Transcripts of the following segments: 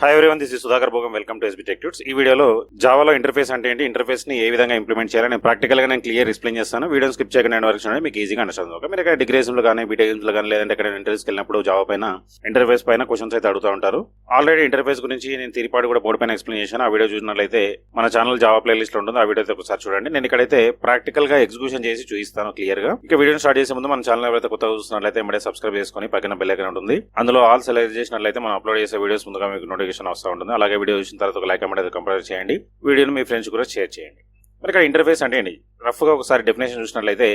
Hi everyone, this is Sudhakar Bhogam. Welcome to SB tech tuts. ఈ వీడియోలో జావాలో interface అంటే ఏంటి, ఇంటర్ఫేస్ ని ఏ విధంగా ఇంప్లిమెంట్ చేయాలని నేను ప్రాక్టికల్ గా క్లియర్ ఎక్స్ప్లెయిన్ చేస్తాను. వీడియో స్కిప్ చేయకుండా ఎండ్ వరకు చూడండి, మీకు ఈజీగా అండర్స్టాండ్ అవుతుంది. మీరు ఇక్కడ డిగ్రీస్ లో కానీ బీటెక్స్ లో కానీ లేదంటే ఇక్కడ ఇంటర్వ్యూస్కి వెళ్ళినప్పుడు జావా పైన ఇంటర్ఫేస్ పైన క్వశ్చన్స్ అయితే అడుగుతూ ఉంటారు. ఆల్రెడీ ఇంటర్ఫేస్ గురించి నేను తిరిపాటు కూడా బోర్డు పైన ఎక్స్ప్లెయిన్ చేశాను. ఆ వీడియో చూసినట్లయితే మన ఛానల్ జావా ప్లే లిస్ట్ లో ఉంటుంది, ఆ వీడియో ఒకసారి చూడండి. నేను ఇక్కడైతే ప్రాక్టికల్ గా ఎగ్జిక్యూషన్ చేసి చూపిస్తాను క్లియర్ గా. ఇక వీడియో స్టార్ట్ చేసే ముందు మన ఛానల్ ఎవరైతే కొత్తగా చూస్తున్నట్లయితే ఇప్పుడే సబ్స్క్రైబ్ చేసుకుని పక్కన బెల్ ఐకాన్ ఉంటుంది, అందులో ఆల్ సెలెక్ట్ చేసినట్లయితే మనం అప్లోడ్ చేసే వీడియోస్ ముందుగా మీకు నోటిఫికేషన్ వస్తూ ఉంటుంది. అలాగే వీడియో చూసిన తర్వాత ఒక లైక్ అనేది కంపేర్ చేయండి, వీడియోని మీ ఫ్రెండ్స్ కూడా షేర్ చేయండి. మరి ఇక్కడ ఇంటర్ఫేస్ అంటే ఏంటి, రఫ్ గా ఒకసారి డెఫినేషన్ చూసినట్లయితే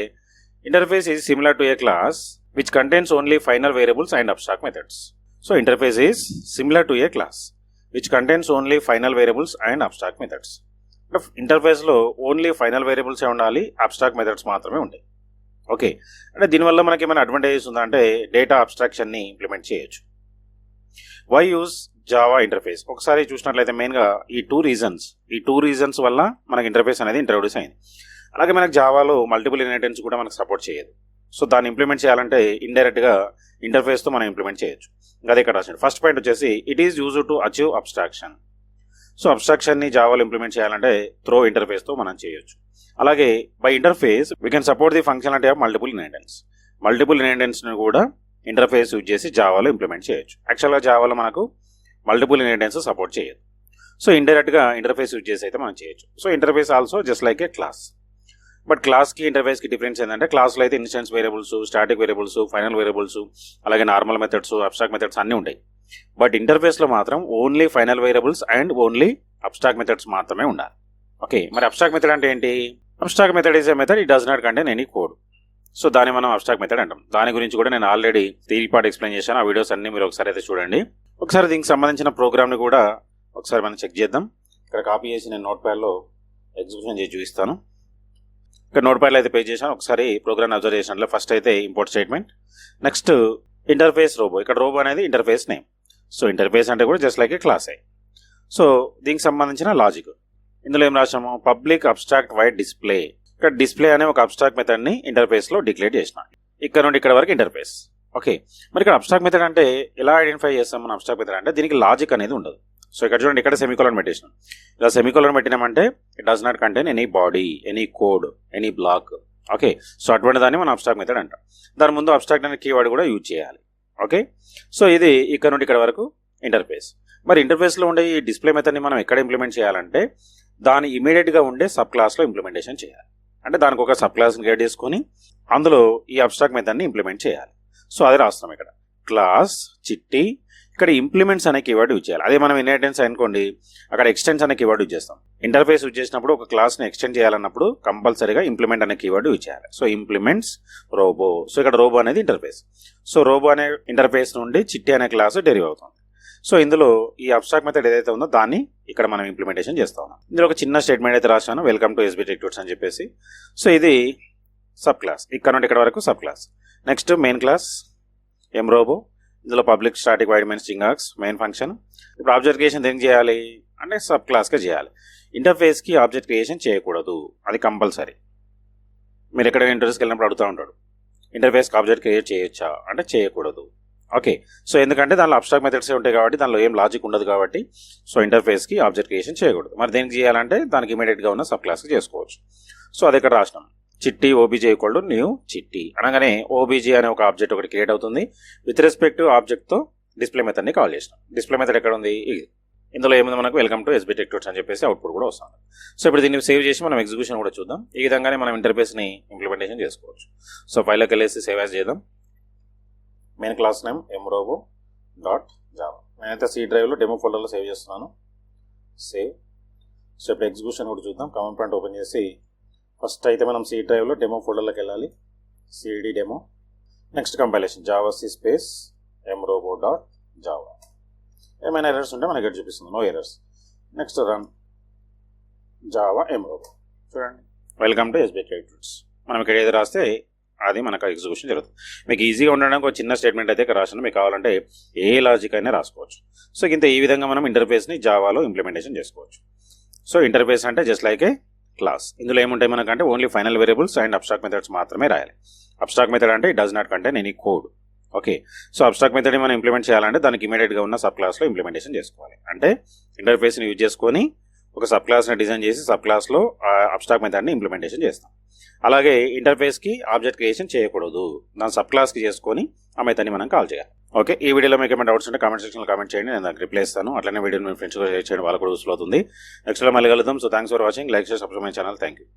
interface is similar to A class which contains only final variables and abstract methods. So interface is similar to A class which contains only final variables and abstract methods. Interface లో only final variables ఉండాలి, abstract methods మాత్రమే ఉంటాయి. Okay, అంటే దీనివల్ల మనకి ఏమైనా advantages ఉందా అంటే డేటా అబ్స్ట్రాక్షన్ ని ఇంప్లిమెంట్ చేయొచ్చు. Why use Java interface? ఒకసారి చూసినట్లయితే మెయిన్ గా ఈ టూ రీజన్స్ వల్ల మనకి ఇంటర్ఫేస్ అనేది ఇంట్రొడ్యూస్ అయింది. అలాగే మనకి జావాలో మల్టిపుల్ ఇన్హెరిటెన్స్ కూడా మనకు సపోర్ట్ చేయదు. సో దాన్ని ఇంప్లిమెంట్ చేయాలంటే ఇండైరెక్ట్ గా ఇంటర్ఫేస్ తో మనం ఇంప్లిమెంట్ చేయొచ్చు. అదే ఇక్కడ రాసింది. ఫస్ట్ పాయింట్ వచ్చేసి it is used to achieve abstraction. So abstraction ని జావాలో ఇంప్లిమెంట్ చేయాలంటే త్రో ఇంటర్ఫేస్ తో మనం చేయొచ్చు. అలాగే by interface we can support the functionality of multiple inheritance ని కూడా ఇంటర్ఫేస్ యూజ్ చేసి జావాలో ఇంప్లిమెంట్ చేయొచ్చు. యాక్చువల్గా జావాలో మనకు మల్టిపుల్ ఇన్హెరిటెన్స్ సపోర్ట్ చేయదు. సో ఇండైరెక్ట్ గా ఇంటర్ఫేస్ యూజ్ చేసి అయితే మనం చేయొచ్చు. So interface also just like a class. But class కి ఇంటర్ఫేస్ కి డిఫరెన్స్ ఏంటంటే క్లాస్ లో అయితే instance variables, static variables, final variables, అలాగే నార్మల్ మెథడ్స్, అబ్స్ట్రాక్ట్ మెథడ్స్ అన్ని ఉంటాయి. బట్ ఇంటర్ఫేస్ లో మాత్రం only final variables and only abstract methods మాత్రమే ఉండాలి. ఓకే, మరి అబ్స్ట్రాక్ట్ మెథడ్ అంటే ఏంటి? Abstract method is a method it does not contain any code. So దాన్ని మనం అబ్స్ట్రాక్ట్ మెథడ్ అంటాం. దాని గురించి కూడా నేను ఆల్రెడీ థియరీ ఎక్స్ప్లెయిన్ చేశాను. ఆ వీడియోస్ అన్ని మీరు ఒకసారి అయితే చూడండి. ఒకసారి దీనికి సంబంధించిన ప్రోగ్రామ్ ని కూడా ఒకసారి మనం చెక్ చేద్దాం. ఇక్కడ కాపీ చేసి నేను నోట్ ప్యాడ్ లో ఎగ్జిక్యూషన్ చేసి చూపిస్తాను. ఇక్కడ నోట్ ప్యాడ్ లో అయితే పే చేశాను. ఒకసారి ప్రోగ్రామ్ అబ్జర్వ్ చేసినట్లు ఫస్ట్ అయితే import statement, next interface robo. ఇక్కడ రోబో అనేది ఇంటర్ఫేస్ నేమ్. సో ఇంటర్ఫేస్ అంటే కూడా just like a class. So దీనికి సంబంధించిన లాజిక్ ఇందులో ఏం రాసాము, పబ్లిక్ అబ్స్ట్రాక్ట్ వైడ్ డిస్ప్లే. ఇక్కడ డిస్ప్లే అనే ఒక అబ్స్ట్రాక్ట్ మెథడ్ ని ఇంటర్ఫేస్ లో డిక్లేర్ చేసిన. ఇక్కడ నుండి ఇక్కడ వరకు ఇంటర్ఫేస్. ఓకే, మరి ఇక్కడ అబ్స్ట్రాక్ట్ మెథడ్ అంటే ఎలా ఐడెంటిఫై చేస్తాం మనం? అబ్స్ట్రాక్ట్ మెథడ్ అంటే దీనికి లాజిక్ అనేది ఉండదు. సో ఇక్కడ చూడండి, ఇక్కడ సెమికోలన్ పెట్టేసాం. ఇలా సెమికోలన్ పెట్టినామంటే it does not contain any body, any code, any block. Okay, so అటువంటి దాన్ని మనం అబ్స్ట్రాక్ట్ మెథడ్ అంటాం. దాని ముందు అబ్స్ట్రాక్ట్ అనే కీవర్డ్ కూడా యూజ్ చేయాలి. ఓకే, సో ఇది ఇక్కడ నుండి ఇక్కడ వరకు ఇంటర్ఫేస్. మరి ఇంటర్ఫేస్ లో ఉండే ఈ డిస్ప్లే మెథడ్ ని మనం ఎక్కడ ఇంప్లిమెంట్ చేయాలంటే దాని ఇమీడియట్ గా ఉండే సబ్ క్లాస్ లో ఇంప్లిమెంటేషన్ చేయాలి. అంటే దానికి ఒక సబ్ క్లాస్ క్రియేట్ చేసుకుని అందులో ఈ అబ్స్ట్రాక్ట్ మెథడ్ ని ఇంప్లిమెంట్ చేయాలి. సో అది రాస్తున్నాం ఇక్కడ క్లాస్ చిట్టి. ఇక్కడ ఇంప్లిమెంట్స్ అనే కీవర్డ్ యూజ్ చేయాలి. అదే మనం ఇన్హెరిటెన్స్ అనుకోండి, అక్కడ ఎక్స్టెండ్స్ అనే కీవర్డ్ యూజ్ చేస్తాం. ఇంటర్ఫేస్ యూజ్ చేసినప్పుడు ఒక క్లాస్ ని ఎక్స్టెండ్ చేయాలన్నప్పుడు కంపల్సరీగా ఇంప్లిమెంట్ అనే కీవర్డ్ యూజ్ చేయాలి. So implements robo. సో ఇక్కడ రోబో అనేది ఇంటర్ఫేస్. సో రోబో అనే ఇంటర్ఫేస్ నుండి చిట్టి అనే క్లాస్ డెరివ్ అవుతుంది. సో ఇందులో ఈ అబ్స్ట్రాక్ట్ మెథడ్ ఏదైతే ఉందో దాన్ని ఇక్కడ మనం ఇంప్లిమెంటేషన్ చేస్తా ఉన్నాం. ఇందులో ఒక చిన్న స్టేట్మెంట్ అయితే రాశాను, welcome to SB tech tuts అని చెప్పేసి. సో ఇది సబ్ క్లాస్, ఇక్కడ నుండి ఇక్కడ వరకు sub class. Next main class ఎంరోబో. ఇందులో public static void main string args main function. ఇప్పుడు ఆబ్జెక్ట్ క్రియేషన్ దేనికి చేయాలి అంటే సబ్ క్లాస్ గా చేయాలి. ఇంటర్ఫేస్ కి ఆబ్జెక్ట్ క్రియేషన్ చేయకూడదు, అది కంపల్సరీ. మీరు ఎక్కడైనా ఇంటర్ఫేస్కి వెళ్ళినప్పుడు అడుగుతూ ఉంటాడు, ఇంటర్ఫేస్కి ఆబ్జెక్ట్ క్రియేట్ చేయొచ్చా అంటే చేయకూడదు. ఓకే, సో ఎందుకంటే దానిలో అబ్స్ట్రాక్ట్ మెథడ్స్ ఉంటాయి కాబట్టి దానిలో ఏం లాజిక్ ఉండదు కాబట్టి సో ఇంటర్ఫేస్ కి ఆబ్జెక్ట్ క్రియేషన్ చేయకూడదు. మరి దేనికి చేయాలంటే దానికి ఇమీడియట్ గా ఉన్న సబ్ క్లాస్ కి చేసుకోవచ్చు. సో అది ఇక్కడ రాసినాం, చిట్టి ఓబీజీ ఈక్వల్ టు న్యూ చిట్టి అనగానే ఓబీజీ అనే ఒక ఆబ్జెక్ట్ ఒకటి క్రియేట్ అవుతుంది. విత్ రెస్పెక్ట్ ఆబ్జెక్ట్ తో డిస్ప్లే మెథడ్ ని కాల్ చేసినాం. డిస్ప్లే మెథడ్ ఎక్కడ ఉంది? ఇది. ఇందులో ఏముంది మనకు welcome to SB tech tuts అని చెప్పేసి అవుట్పుట్ కూడా వస్తుంది. సో ఇప్పుడు దీన్ని సేవ్ చేసి మనం ఎగ్జిక్యూషన్ కూడా చూద్దాం. ఈ విధంగానే మనం ఇంటర్ఫేస్ ని ఇంప్లిమెంటేషన్ చేసుకోవచ్చు. సో ఫైల్లోకి వెళ్ళేసి సేవ్ యాజ్ చేద్దాం. మెయిన్ క్లాస్ నేమ్ ఎంరోబో డాట్ జావా. నేనైతే సి డ్రైవ్ లో డెమో ఫోల్డర్ లో సేవ్ చేస్తున్నాను. సేవ్. సో ఇప్పుడు ఎగ్జిక్యూషన్ కూడా చూద్దాం. కమాండ్ పాయింట్ ఓపెన్ చేసి ఫస్ట్ అయితే మనం సి డ్రైవ్ లో డెమో ఫోల్డర్లోకి వెళ్ళాలి. CD demo. Next compilation Java C space ఎంరోబో డాట్ జావా. ఏమైనా ఎర్రర్స్ ఉంటే మనకి చూపిస్తుంది, no errors. Next run Java ఎంరోబో. చూడండి, welcome to SB tech tuts. మనం ఇక్కడ ఏది రాస్తే అది మనకు ఎగ్జిక్యూషన్ జరుగుతుంది. మీకు ఈజీగా ఉండడానికి ఒక చిన్న స్టేట్మెంట్ అయితే ఇక్కడ రాసిన, మీకు కావాలంటే ఏ లాజిక్ అయినా రాసుకోవచ్చు. సో ఇంత ఈ విధంగా మనం ఇంటర్ఫేస్ ని జావాలో ఇంప్లిమెంటేషన్ చేసుకోవచ్చు. సో ఇంటర్ఫేస్ అంటే జస్ట్ లైక్ ఏ క్లాస్. ఇందులో ఏముంటాయి మనకంటే only final variables and abstract methods మాత్రమే రాయాలి. అబ్స్ట్రాక్ట్ మెథడ్ అంటే it does not contain any code. Okay. So abstract మెథడ్ని మనం ఇంప్లిమెంట్ చేయాలంటే దానికి ఇమీడియట్గా ఉన్న సబ్ క్లాస్లో ఇంప్లిమెంటేషన్ చేసుకోవాలి. అంటే ఇంటర్ఫేస్ని యూజ్ చేసుకొని ఒక సబ్ క్లాస్ని డిజైన్ చేసి సబ్ క్లాస్లో అబ్స్ట్రాక్ట్ మెథడ్ని ఇంప్లిమెంటేషన్ చేస్తాం. అలాగే ఇంటర్ఫేస్కి ఆబ్జెక్ట్ క్రియేషన్ చేయకూడదు, దాని సబ్ క్లాస్కి చేసుకొని ఆ మెథడ్ని మనం కాల్ చేయాలి. ఓకే. ఈ వీడియోలో మీకు ఏమైనా డౌట్స్ ఉంటే కామెంట్ సెక్షన్లో కామెంట్ చేయండి, నేను దానికి రిప్లై ఇస్తాను. అట్లనే వీడియోని మీ ఫ్రెండ్స్ కూడా షేర్ చేయండి, వాళ్ళకు కూడా యూస్ఫుల్ అవుతుంది. నెక్స్ట్ మళ్ళీ కలుద్దాం. So thanks for watching. Like share subscribe my channel. Thank you.